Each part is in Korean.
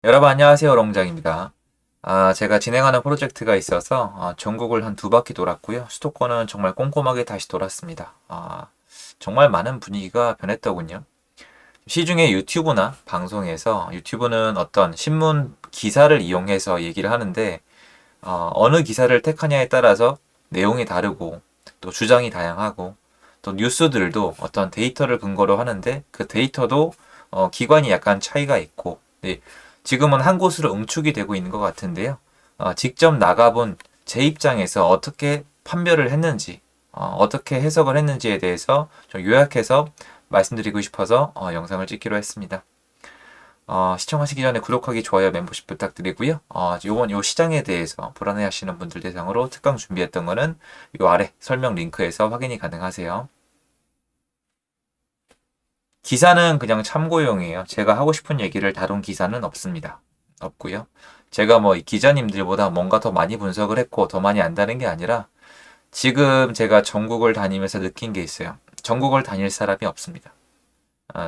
여러분 안녕하세요. 롱장입니다. 제가 진행하는 프로젝트가 있어서 전국을 한 두 바퀴 돌았고요. 수도권은 정말 꼼꼼하게 다시 돌았습니다. 정말 많은 분위기가 변했더군요. 시중에 유튜브나 방송에서 유튜브는 어떤 신문 기사를 이용해서 얘기를 하는데 어느 기사를 택하냐에 따라서 내용이 다르고 또 주장이 다양하고 또 뉴스들도 어떤 데이터를 근거로 하는데 그 데이터도 기관이 약간 차이가 있고 네, 지금은 한 곳으로 응축이 되고 있는 것 같은데요. 직접 나가본 제 입장에서 어떻게 판별을 했는지 어떻게 해석을 했는지에 대해서 좀 요약해서 말씀드리고 싶어서 영상을 찍기로 했습니다. 시청하시기 전에 구독하기, 좋아요, 멤버십 부탁드리고요. 요번 요 시장에 대해서 불안해하시는 분들 대상으로 특강 준비했던 거는 요 아래 설명 링크에서 확인이 가능하세요. 기사는 그냥 참고용이에요. 제가 하고 싶은 얘기를 다룬 기사는 없습니다. 없고요. 제가 뭐 이 기자님들보다 뭔가 더 많이 분석을 했고 더 많이 안다는 게 아니라 지금 제가 전국을 다니면서 느낀 게 있어요. 전국을 다닐 사람이 없습니다.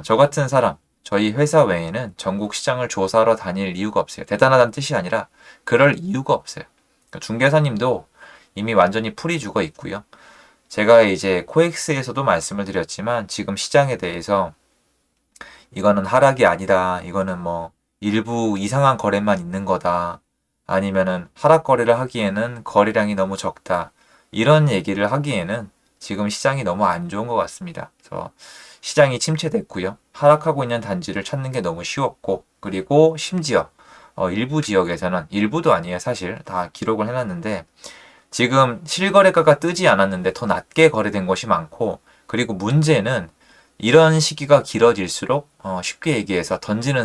저 같은 사람, 저희 회사 외에는 전국 시장을 조사하러 다닐 이유가 없어요. 대단하다는 뜻이 아니라 그럴 이유가 없어요. 그러니까 중개사님도 이미 완전히 풀이 죽어 있고요. 제가 이제 코엑스에서도 말씀을 드렸지만 지금 시장에 대해서 이거는 하락이 아니다. 이거는 뭐 일부 이상한 거래만 있는 거다. 아니면은 하락 거래를 하기에는 거래량이 너무 적다. 이런 얘기를 하기에는 지금 시장이 너무 안 좋은 것 같습니다. 그래서 시장이 침체됐고요. 하락하고 있는 단지를 찾는 게 너무 쉬웠고, 그리고 심지어 일부 지역에서는 일부도 아니에요. 사실 다 기록을 해놨는데 지금 실거래가가 뜨지 않았는데 더 낮게 거래된 것이 많고, 그리고 문제는 이런 시기가 길어질수록 쉽게 얘기해서 던지는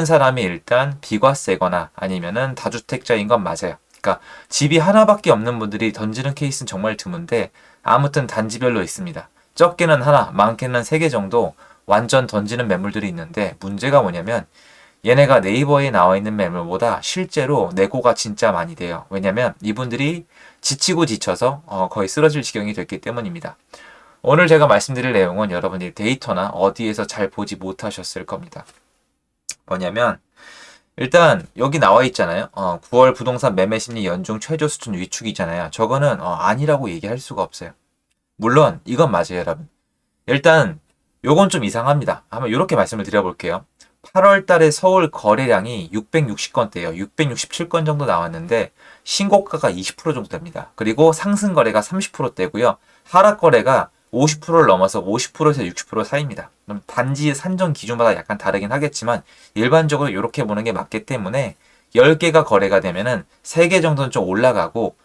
사람이 일단 비과세거나 아니면은 다주택자인 건 맞아요. 그러니까 집이 하나밖에 없는 분들이 던지는 케이스는 정말 드문데 아무튼 단지별로 있습니다. 적게는 하나, 많게는 세 개 정도 완전 던지는 매물들이 있는데 문제가 뭐냐면 얘네가 네이버에 나와 있는 매물보다 실제로 내고가 진짜 많이 돼요. 왜냐면 이분들이 지치고 지쳐서 거의 쓰러질 지경이 됐기 때문입니다. 오늘 제가 말씀드릴 내용은 여러분들이 데이터나 어디에서 잘 보지 못하셨을 겁니다. 뭐냐면 일단 여기 나와 있잖아요. 9월 부동산 매매 심리 연중 최저 수준 위축이잖아요. 저거는 아니라고 얘기할 수가 없어요. 물론 이건 맞아요, 여러분. 일단 요건 좀 이상합니다. 한번 이렇게 말씀을 드려볼게요. 8월 달에 서울 거래량이 660건대예요. 667건 정도 나왔는데 신고가가 20% 정도 됩니다. 그리고 상승 거래가 30%대고요. 하락 거래가 50%를 넘어서 50%에서 60% 사이입니다. 그럼 단지 산정 기준마다 약간 다르긴 하겠지만 일반적으로 이렇게 보는 게 맞기 때문에 10개가 거래가 되면은 3개 정도는 좀 올라가고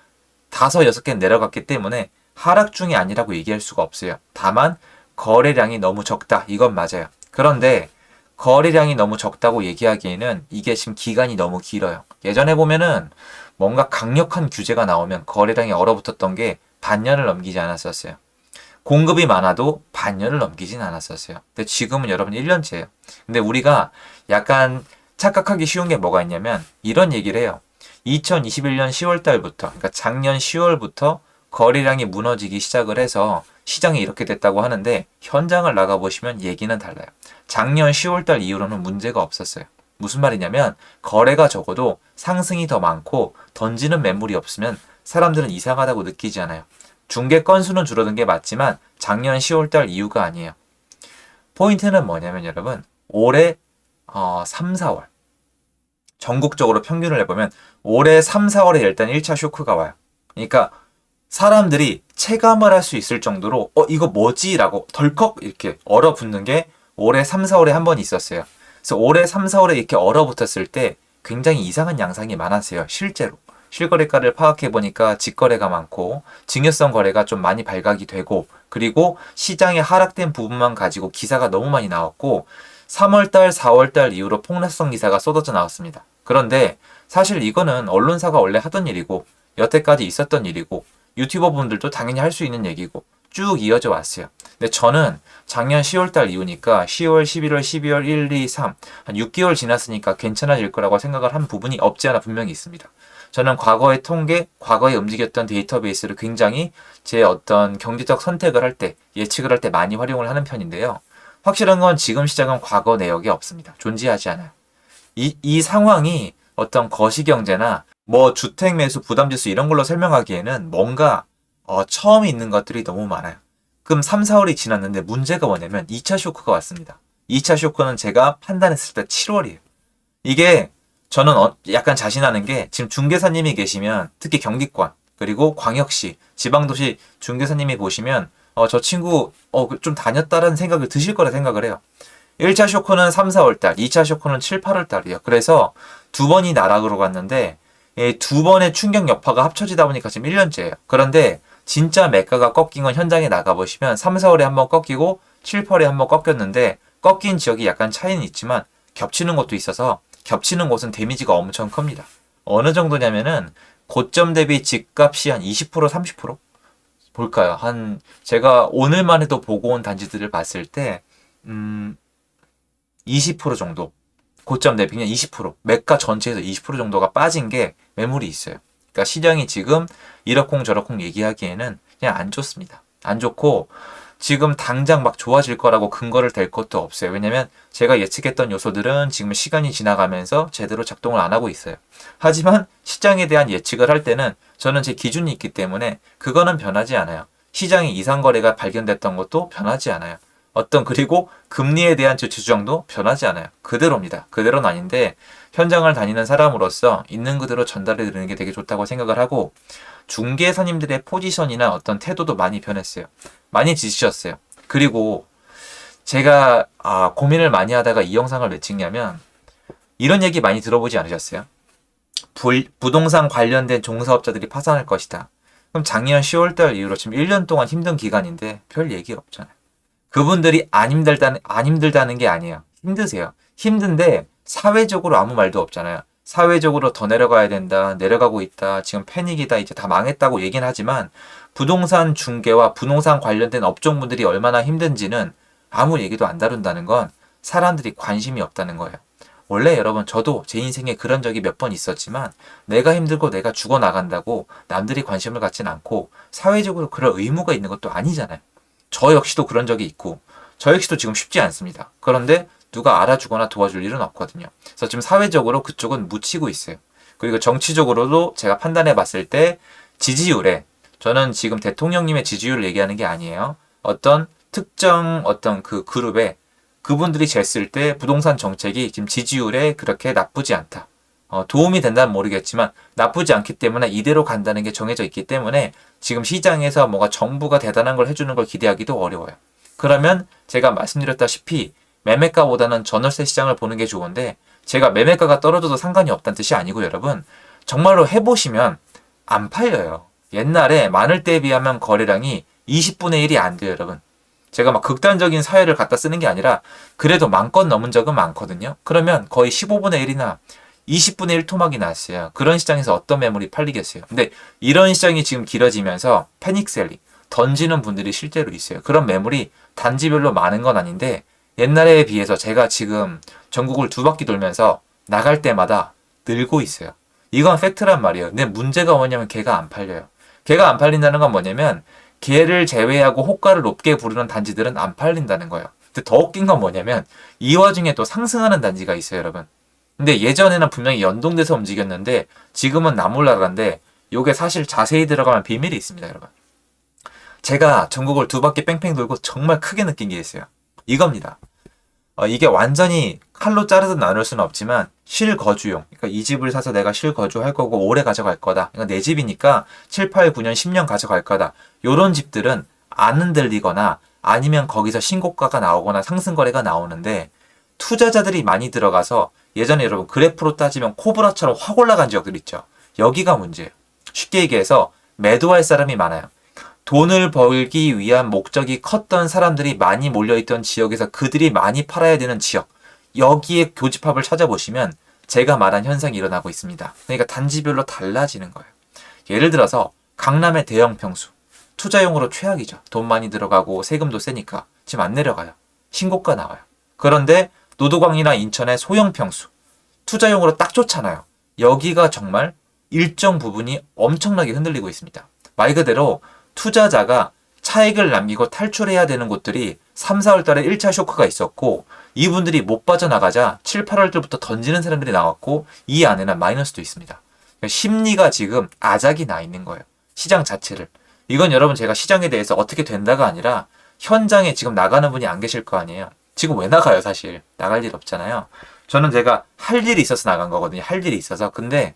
5, 6개는 내려갔기 때문에 하락 중이 아니라고 얘기할 수가 없어요. 다만 거래량이 너무 적다. 이건 맞아요. 그런데 거래량이 너무 적다고 얘기하기에는 이게 지금 기간이 너무 길어요. 예전에 보면은 뭔가 강력한 규제가 나오면 거래량이 얼어붙었던 게 반년을 넘기지 않았었어요. 공급이 많아도 반년을 넘기진 않았었어요. 근데 지금은 여러분 1년째예요. 근데 우리가 약간 착각하기 쉬운 게 뭐가 있냐면 이런 얘기를 해요. 2021년 10월 달부터, 그러니까 작년 10월부터 거래량이 무너지기 시작을 해서 시장이 이렇게 됐다고 하는데 현장을 나가보시면 얘기는 달라요. 작년 10월 달 이후로는 문제가 없었어요. 무슨 말이냐면 거래가 적어도 상승이 더 많고 던지는 매물이 없으면 사람들은 이상하다고 느끼지 않아요. 중개 건수는 줄어든 게 맞지만 작년 10월 달 이후가 아니에요. 포인트는 뭐냐면 여러분 올해 3, 4월 전국적으로 평균을 해보면 올해 3, 4월에 일단 1차 쇼크가 와요. 그러니까 사람들이 체감을 할 수 있을 정도로 이거 뭐지? 라고 덜컥 이렇게 얼어붙는 게 올해 3, 4월에 한 번 있었어요. 그래서 올해 3, 4월에 이렇게 얼어붙었을 때 굉장히 이상한 양상이 많았어요. 실제로. 실거래가를 파악해 보니까 직거래가 많고 증여성 거래가 좀 많이 발각이 되고 그리고 시장에 하락된 부분만 가지고 기사가 너무 많이 나왔고 3월달, 4월달 이후로 폭락성 기사가 쏟아져 나왔습니다. 그런데 사실 이거는 언론사가 원래 하던 일이고 여태까지 있었던 일이고 유튜버 분들도 당연히 할 수 있는 얘기고 쭉 이어져 왔어요. 근데 저는 작년 10월달 이후니까 10월, 11월, 12월, 1, 2, 3, 한 6개월 지났으니까 괜찮아질 거라고 생각을 한 부분이 없지 않아 분명히 있습니다. 저는 과거의 통계, 과거에 움직였던 데이터베이스를 굉장히 제 어떤 경제적 선택을 할 때, 예측을 할 때 많이 활용을 하는 편인데요. 확실한 건 지금 시장은 과거 내역이 없습니다. 존재하지 않아요. 이 상황이 어떤 거시경제나 뭐 주택 매수 부담지수 이런 걸로 설명하기에는 뭔가 처음에 있는 것들이 너무 많아요. 그럼 3, 4월이 지났는데 문제가 뭐냐면 2차 쇼크가 왔습니다. 2차 쇼크는 제가 판단했을 때 7월이에요. 이게 저는 약간 자신하는 게 지금 중개사님이 계시면 특히 경기권 그리고 광역시 지방도시 중개사님이 보시면 저 친구 좀 다녔다라는 생각을 드실 거라 생각을 해요. 1차 쇼크는 3, 4월 달, 2차 쇼크는 7, 8월 달이에요. 그래서 두 번이 나락으로 갔는데 두 번의 충격 여파가 합쳐지다 보니까 지금 1년째예요. 그런데 진짜 매가가 꺾인 건 현장에 나가보시면 3, 4월에 한번 꺾이고 7, 8월에 한번 꺾였는데 꺾인 지역이 약간 차이는 있지만 겹치는 곳도 있어서 겹치는 곳은 데미지가 엄청 큽니다. 어느 정도냐면은 고점 대비 집값이 한 20%, 30%? 볼까요? 제가 오늘만 해도 보고 온 단지들을 봤을 때, 20% 정도. 고점 대비 그냥 20%. 매가 전체에서 20% 정도가 빠진 게 매물이 있어요. 그러니까 시장이 지금 이러쿵 저러쿵 얘기하기에는 그냥 안 좋습니다. 안 좋고, 지금 당장 막 좋아질 거라고 근거를 댈 것도 없어요. 왜냐면 제가 예측했던 요소들은 지금 시간이 지나가면서 제대로 작동을 안 하고 있어요. 하지만 시장에 대한 예측을 할 때는 저는 제 기준이 있기 때문에 그거는 변하지 않아요. 시장의 이상거래가 발견됐던 것도 변하지 않아요. 그리고 금리에 대한 제 주장도 변하지 않아요. 그대로입니다. 그대로는 아닌데 현장을 다니는 사람으로서 있는 그대로 전달해 드리는 게 되게 좋다고 생각을 하고 중개사님들의 포지션이나 어떤 태도도 많이 변했어요. 많이 지치셨어요. 그리고 제가 고민을 많이 하다가 이 영상을 왜 찍냐면 이런 얘기 많이 들어보지 않으셨어요? 부동산 관련된 종사업자들이 파산할 것이다. 그럼 작년 10월달 이후로 지금 1년 동안 힘든 기간인데 별 얘기 없잖아요. 그분들이 안 힘들다는 게 아니에요. 힘드세요. 힘든데 사회적으로 아무 말도 없잖아요. 사회적으로 더 내려가야 된다, 내려가고 있다, 지금 패닉이다, 이제 다 망했다고 얘기는 하지만 부동산 중개와 부동산 관련된 업종분들이 얼마나 힘든지는 아무 얘기도 안 다룬다는 건 사람들이 관심이 없다는 거예요. 원래 여러분 저도 제 인생에 그런 적이 몇 번 있었지만 내가 힘들고 내가 죽어나간다고 남들이 관심을 갖진 않고 사회적으로 그럴 의무가 있는 것도 아니잖아요. 저 역시도 그런 적이 있고 저 역시도 지금 쉽지 않습니다. 그런데 누가 알아주거나 도와줄 일은 없거든요. 그래서 지금 사회적으로 그쪽은 묻히고 있어요. 그리고 정치적으로도 제가 판단해 봤을 때 지지율에 저는 지금 대통령님의 지지율을 얘기하는 게 아니에요. 어떤 특정 그 그룹에 그분들이 쟀을 때 부동산 정책이 지금 지지율에 그렇게 나쁘지 않다. 도움이 된다면 모르겠지만 나쁘지 않기 때문에 이대로 간다는 게 정해져 있기 때문에 지금 시장에서 뭔가 정부가 대단한 걸 해주는 걸 기대하기도 어려워요. 그러면 제가 말씀드렸다시피 매매가보다는 전월세 시장을 보는 게 좋은데 제가 매매가가 떨어져도 상관이 없다는 뜻이 아니고 여러분 정말로 해보시면 안 팔려요. 옛날에 많을 때에 비하면 거래량이 20분의 1이 안 돼요 여러분. 제가 막 극단적인 사회를 갖다 쓰는 게 아니라 그래도 10,000건 넘은 적은 많거든요. 그러면 거의 15분의 1이나 20분의 1 토막이 났어요. 그런 시장에서 어떤 매물이 팔리겠어요. 근데 이런 시장이 지금 길어지면서 패닉셀링 던지는 분들이 실제로 있어요. 그런 매물이 단지별로 많은 건 아닌데 옛날에 비해서 제가 지금 전국을 2바퀴 돌면서 나갈 때마다 늘고 있어요. 이건 팩트란 말이에요. 근데 문제가 뭐냐면 걔가 안 팔려요. 걔가 안 팔린다는 건 뭐냐면 걔를 제외하고 호가를 높게 부르는 단지들은 안 팔린다는 거예요. 근데 더 웃긴 건 뭐냐면 이 와중에 또 상승하는 단지가 있어요 여러분. 근데 예전에는 분명히 연동돼서 움직였는데 지금은 나몰라라인데 요게 사실 자세히 들어가면 비밀이 있습니다 여러분. 제가 전국을 2바퀴 뺑뺑 돌고 정말 크게 느낀 게 있어요. 이겁니다. 이게 완전히 칼로 자르듯 나눌 수는 없지만 실거주용. 그러니까 이 집을 사서 내가 실거주할 거고 오래 가져갈 거다. 그러니까 내 집이니까 7, 8, 9년, 10년 가져갈 거다. 요런 집들은 안 흔들리거나 아니면 거기서 신고가가 나오거나 상승거래가 나오는데 투자자들이 많이 들어가서 예전에 여러분 그래프로 따지면 코브라처럼 확 올라간 지역들 있죠. 여기가 문제예요. 쉽게 얘기해서 매도할 사람이 많아요. 돈을 벌기 위한 목적이 컸던 사람들이 많이 몰려있던 지역에서 그들이 많이 팔아야 되는 지역. 여기에 교집합을 찾아보시면 제가 말한 현상이 일어나고 있습니다. 그러니까 단지별로 달라지는 거예요. 예를 들어서 강남의 대형 평수. 투자용으로 최악이죠. 돈 많이 들어가고 세금도 세니까 지금 안 내려가요. 신고가 나와요. 그런데 노도광이나 인천의 소형 평수. 투자용으로 딱 좋잖아요. 여기가 정말 일정 부분이 엄청나게 흔들리고 있습니다. 말 그대로 투자자가 차익을 남기고 탈출해야 되는 곳들이 3, 4월 달에 1차 쇼크가 있었고 이분들이 못 빠져나가자 7, 8월들부터 던지는 사람들이 나왔고 이 안에는 마이너스도 있습니다. 그러니까 심리가 지금 아작이 나 있는 거예요. 시장 자체를. 이건 여러분 제가 시장에 대해서 어떻게 된다가 아니라 현장에 지금 나가는 분이 안 계실 거 아니에요. 지금 왜 나가요, 사실. 나갈 일 없잖아요. 저는 제가 할 일이 있어서 나간 거거든요. 할 일이 있어서. 근데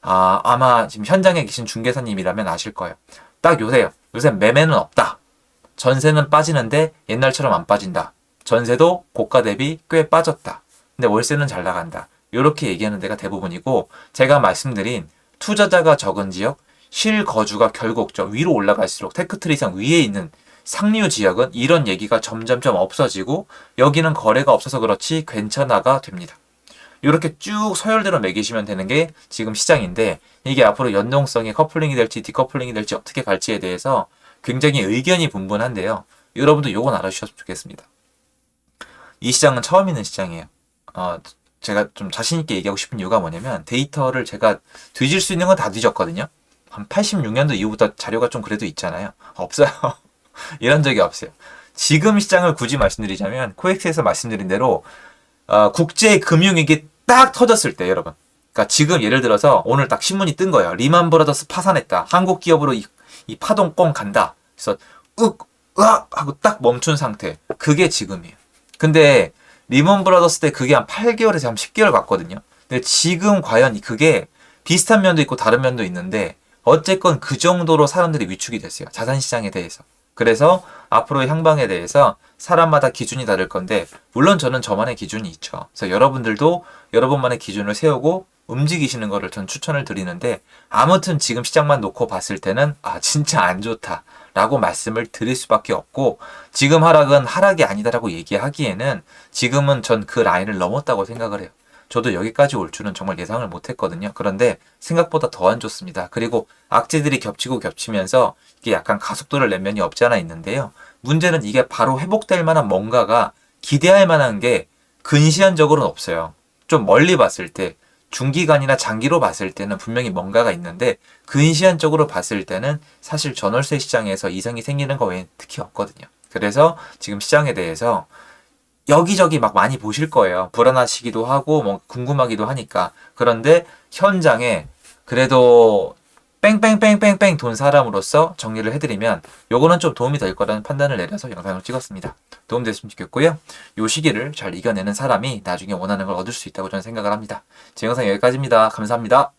아마 지금 현장에 계신 중개사님이라면 아실 거예요. 딱 요새 매매는 없다. 전세는 빠지는데 옛날처럼 안 빠진다. 전세도 고가 대비 꽤 빠졌다. 근데 월세는 잘 나간다. 이렇게 얘기하는 데가 대부분이고 제가 말씀드린 투자자가 적은 지역, 실거주가 결국 저 위로 올라갈수록 테크트리 이상 위에 있는 상류 지역은 이런 얘기가 점점점 없어지고 여기는 거래가 없어서 그렇지 괜찮아가 됩니다. 이렇게 쭉 서열대로 매기시면 되는 게 지금 시장인데 이게 앞으로 연동성이 커플링이 될지 디커플링이 될지 어떻게 갈지에 대해서 굉장히 의견이 분분한데요. 여러분도 요건 알아주셨으면 좋겠습니다. 이 시장은 처음 있는 시장이에요. 제가 좀 자신있게 얘기하고 싶은 이유가 뭐냐면 데이터를 제가 뒤질 수 있는 건 다 뒤졌거든요. 한 86년도 이후부터 자료가 좀 그래도 있잖아요. 없어요. 이런 적이 없어요. 지금 시장을 굳이 말씀드리자면 코엑스에서 말씀드린 대로 국제 금융위기 딱 터졌을 때 여러분. 그러니까 지금 예를 들어서 오늘 딱 신문이 뜬 거예요. 리만 브라더스 파산했다. 한국 기업으로 이 파동 뻥 간다. 그래서 으악 하고 딱 멈춘 상태. 그게 지금이에요. 근데 리먼 브라더스 때 그게 한 8개월에서 한 10개월 갔거든요. 근데 지금 과연 그게 비슷한 면도 있고 다른 면도 있는데 어쨌건 그 정도로 사람들이 위축이 됐어요. 자산시장에 대해서. 그래서 앞으로의 향방에 대해서 사람마다 기준이 다를 건데 물론 저는 저만의 기준이 있죠. 그래서 여러분들도 여러분만의 기준을 세우고 움직이시는 거를 전 추천을 드리는데 아무튼 지금 시장만 놓고 봤을 때는 진짜 안 좋다 라고 말씀을 드릴 수밖에 없고 지금 하락은 하락이 아니다라고 얘기하기에는 지금은 전 그 라인을 넘었다고 생각을 해요. 저도 여기까지 올 줄은 정말 예상을 못했거든요. 그런데 생각보다 더 안 좋습니다. 그리고 악재들이 겹치고 겹치면서 이게 약간 가속도를 낸 면이 없지 않아 있는데요. 문제는 이게 바로 회복될 만한 뭔가가 기대할 만한 게 근시안적으로는 없어요. 좀 멀리 봤을 때 중기간이나 장기로 봤을 때는 분명히 뭔가가 있는데 근시안적으로 봤을 때는 사실 전월세 시장에서 이상이 생기는 거 외엔 특히 없거든요. 그래서 지금 시장에 대해서 여기저기 막 많이 보실 거예요. 불안하시기도 하고 뭐 궁금하기도 하니까. 그런데 현장에 그래도 뺑뺑뺑뺑뺑 돈 사람으로서 정리를 해드리면 요거는 좀 도움이 될 거라는 판단을 내려서 영상을 찍었습니다. 도움됐으면 좋겠고요. 요 시기를 잘 이겨내는 사람이 나중에 원하는 걸 얻을 수 있다고 저는 생각을 합니다. 제 영상 여기까지입니다. 감사합니다.